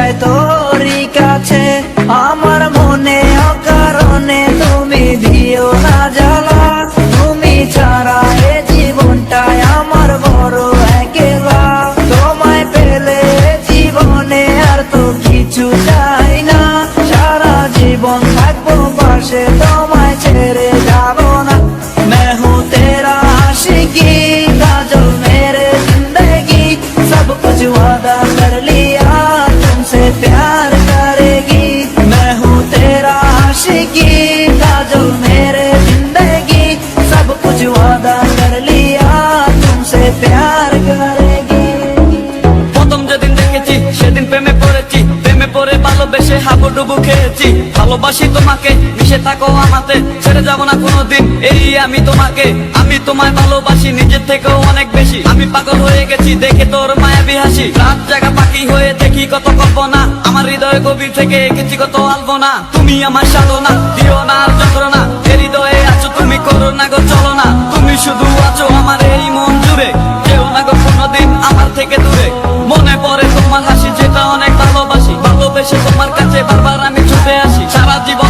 চাই তোরই কাছে। আমার মনে অকারণে তুমি দিও না জ্বালা, তুমি ছাড়া এ জীবনটাই আমার বড় একলা। তোমায় পেলে জীবনে আর তো কিছু চাই না, সারা জীবন থাকবো পাশে, তোমায় ছেড়ে যাবো না। मैं हूँ तेरा आशिकी, काजल मेरे जिंदगी, सब कुछ वादा कर लिया तुमसे प्यार करेगी। मैं हूँ तेरा आशिकी, काजल मेरे जिंदगी, सब कुछ वादा कर लिया तुमसे प्यार करेगी। প্রথম যেদিন দেখেছি সেদিন প্রেমে পড়েছি, প্রেমে পড়ে ভালোবেসে হাবুডুবু খেয়েছি। ভালোবাসি তোমাকে, মিশে থাকো আমাতে, ছেড়ে যাব না কোনোদিন এই আমি তোমাকে। আমি তোমায় ভালোবাসি নিজের থেকেও অনেক বেশি, আমি পাগল হয়ে গেছি দেখে তোর মায়াবী হাসি। রাত জাগা পাখি হয়ে দেখি কত কল্পনা, আমার হৃদয় গভীর থেকে এঁকেছি কত আলপনা। তুমি আমার সাধনা, দিও না আর যন্ত্রণা, এ হৃদয়ে আছো তুমি, করো না গো চলো না। তুমি শুধু আছো আমার এই মন জুড়ে, যেও না গো কোনোদিন আমার থেকে দূরে। মনে পড়ে তোমার হাসি যেটা অনেক ভালোবাসি, ভালোবেসে তোমার কাছে বারবার আমি ছুটে আসি। সারা জীবন